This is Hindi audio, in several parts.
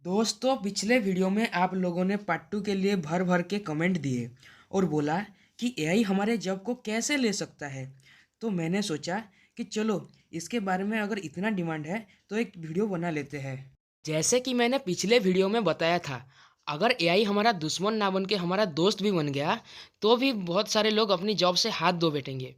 दोस्तों, पिछले वीडियो में आप लोगों ने पार्ट 2 के लिए भर भर के कमेंट दिए और बोला कि एआई हमारे जॉब को कैसे ले सकता है। तो मैंने सोचा कि चलो इसके बारे में अगर इतना डिमांड है तो एक वीडियो बना लेते हैं। जैसे कि मैंने पिछले वीडियो में बताया था, अगर एआई हमारा दुश्मन ना बन के हमारा दोस्त भी बन गया तो भी बहुत सारे लोग अपनी जॉब से हाथ धो बैठेंगे।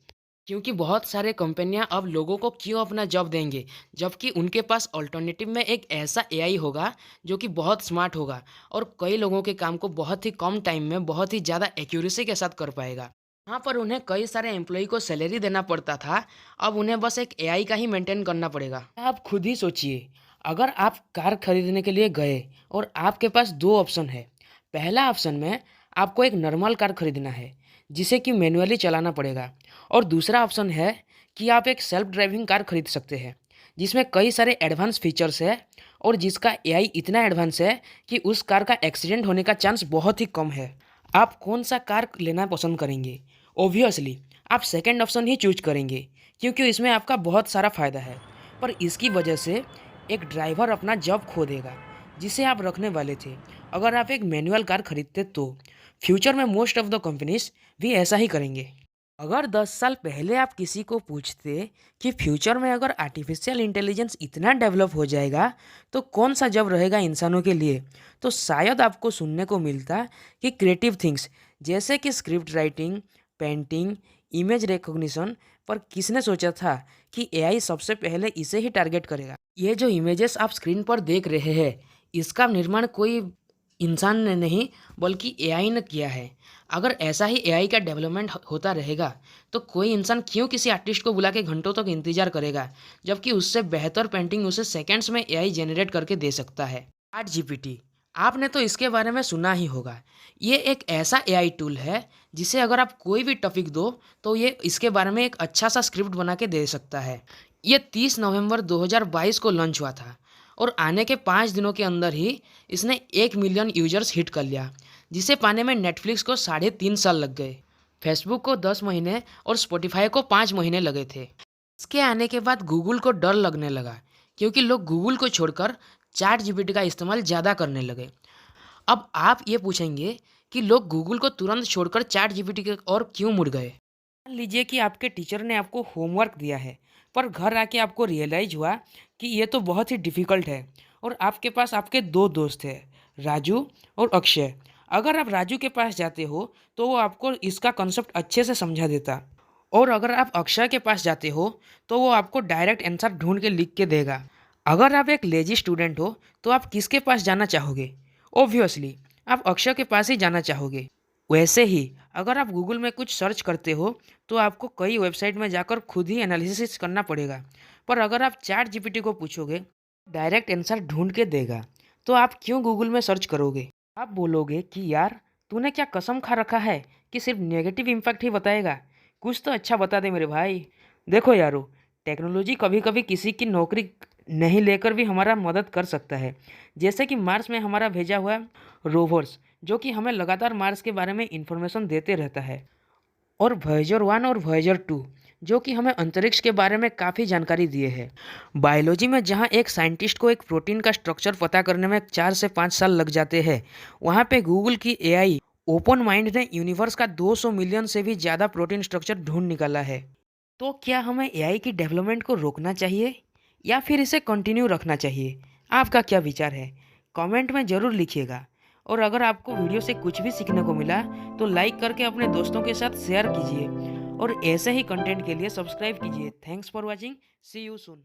क्योंकि बहुत सारे कंपनियां अब लोगों को क्यों अपना जॉब देंगे, जबकि उनके पास अल्टरनेटिव में एक ऐसा एआई होगा जो कि बहुत स्मार्ट होगा और कई लोगों के काम को बहुत ही कम टाइम में बहुत ही ज़्यादा एक्यूरेसी के साथ कर पाएगा। यहाँ पर उन्हें कई सारे एम्प्लॉय को सैलरी देना पड़ता था, अब उन्हें बस एक एआई का ही मेंटेन करना पड़ेगा। आप खुद ही सोचिए, अगर आप कार खरीदने के लिए गए और आपके पास दो ऑप्शन है। पहला ऑप्शन में आपको एक नॉर्मल कार खरीदना है जिसे कि मैन्युअली चलाना पड़ेगा, और दूसरा ऑप्शन है कि आप एक सेल्फ ड्राइविंग कार खरीद सकते हैं जिसमें कई सारे एडवांस फीचर्स है और जिसका एआई इतना एडवांस है कि उस कार का एक्सीडेंट होने का चांस बहुत ही कम है। आप कौन सा कार लेना पसंद करेंगे? ऑब्वियसली आप सेकंड ऑप्शन ही चूज करेंगे क्योंकि इसमें आपका बहुत सारा फ़ायदा है, पर इसकी वजह से एक ड्राइवर अपना जॉब खो देगा जिसे आप रखने वाले थे अगर आप एक मैनुअल कार खरीदते तो। फ्यूचर में मोस्ट ऑफ द कंपनीज भी ऐसा ही करेंगे। अगर 10 साल पहले आप किसी को पूछते कि फ्यूचर में अगर आर्टिफिशियल इंटेलिजेंस इतना डेवलप हो जाएगा तो कौन सा जॉब रहेगा इंसानों के लिए, तो शायद आपको सुनने को मिलता कि क्रिएटिव थिंग्स जैसे कि script writing, painting, image recognition. पर किसने सोचा था कि एआई सबसे पहले इसे ही टारगेट करेगा? ये जो इमेजेस आप स्क्रीन पर देख रहे हैं, इसका निर्माण कोई इंसान ने नहीं बल्कि एआई ने किया है। अगर ऐसा ही एआई का डेवलपमेंट होता रहेगा तो कोई इंसान क्यों किसी आर्टिस्ट को बुला के घंटों तक इंतजार करेगा, जबकि उससे बेहतर पेंटिंग उसे सेकंड्स में एआई जनरेट करके दे सकता है। चैट जीपीटी, आपने तो इसके बारे में सुना ही होगा। ये एक ऐसा एआई टूल है जिसे अगर आप कोई भी टॉपिक दो तो ये इसके बारे में एक अच्छा सा स्क्रिप्ट बना के दे सकता है। ये 30 नवंबर 2022 को लॉन्च हुआ था और आने के 5 दिनों के अंदर ही इसने 1 मिलियन यूजर्स हिट कर लिया, जिसे पाने में नेटफ्लिक्स को 3.5 साल लग गए, फेसबुक को 10 महीने और स्पॉटिफाई को 5 महीने लगे थे। इसके आने के बाद गूगल को डर लगने लगा क्योंकि लोग गूगल को छोड़कर चैट जीपीटी का इस्तेमाल ज़्यादा करने लगे। अब आप ये पूछेंगे कि लोग गूगल को तुरंत छोड़कर चैट जीपीटी की ओर क्यों मुड़ गए? मान लीजिए कि आपके टीचर ने आपको होमवर्क दिया है, पर घर आके आपको रियलाइज हुआ कि ये तो बहुत ही डिफ़िकल्ट है और आपके पास आपके दो दोस्त हैं, राजू और अक्षय। अगर आप राजू के पास जाते हो तो वो आपको इसका कॉन्सेप्ट अच्छे से समझा देता, और अगर आप अक्षय के पास जाते हो तो वो आपको डायरेक्ट आंसर ढूंढ के लिख के देगा। अगर आप एक लेजी स्टूडेंट हो तो आप किसके पास जाना चाहोगे? ऑब्वियसली आप अक्षय के पास ही जाना चाहोगे। वैसे ही अगर आप गूगल में कुछ सर्च करते हो तो आपको कई वेबसाइट में जाकर खुद ही एनालिसिस करना पड़ेगा, पर अगर आप चैट जीपीटी को पूछोगे डायरेक्ट आंसर ढूंढ के देगा, तो आप क्यों गूगल में सर्च करोगे? आप बोलोगे कि यार तूने क्या कसम खा रखा है कि सिर्फ नेगेटिव इम्पैक्ट ही बताएगा, कुछ तो अच्छा बता दे मेरे भाई। देखो यारो, टेक्नोलॉजी कभी कभी किसी की नौकरी नहीं लेकर भी हमारा मदद कर सकता है। जैसे कि मार्स में हमारा भेजा हुआ रोवर्स जो कि हमें लगातार मार्स के बारे में इंफॉर्मेशन देते रहता है, और वॉयेजर 1 और वॉयेजर 2 जो कि हमें अंतरिक्ष के बारे में काफ़ी जानकारी दिए है। बायोलॉजी में जहाँ एक साइंटिस्ट को एक प्रोटीन का स्ट्रक्चर पता करने में 4 से 5 साल लग जाते हैं, वहाँ पे गूगल की एआई ओपन माइंड ने यूनिवर्स का 200 मिलियन से भी ज़्यादा प्रोटीन स्ट्रक्चर ढूंढ निकाला है। तो क्या हमें एआई की डेवलपमेंट को रोकना चाहिए या फिर इसे कंटिन्यू रखना चाहिए? आपका क्या विचार है? कमेंट में ज़रूर लिखिएगा। और अगर आपको वीडियो से कुछ भी सीखने को मिला तो लाइक करके अपने दोस्तों के साथ शेयर कीजिए और ऐसे ही कंटेंट के लिए सब्सक्राइब कीजिए। Thanks for watching, see you soon.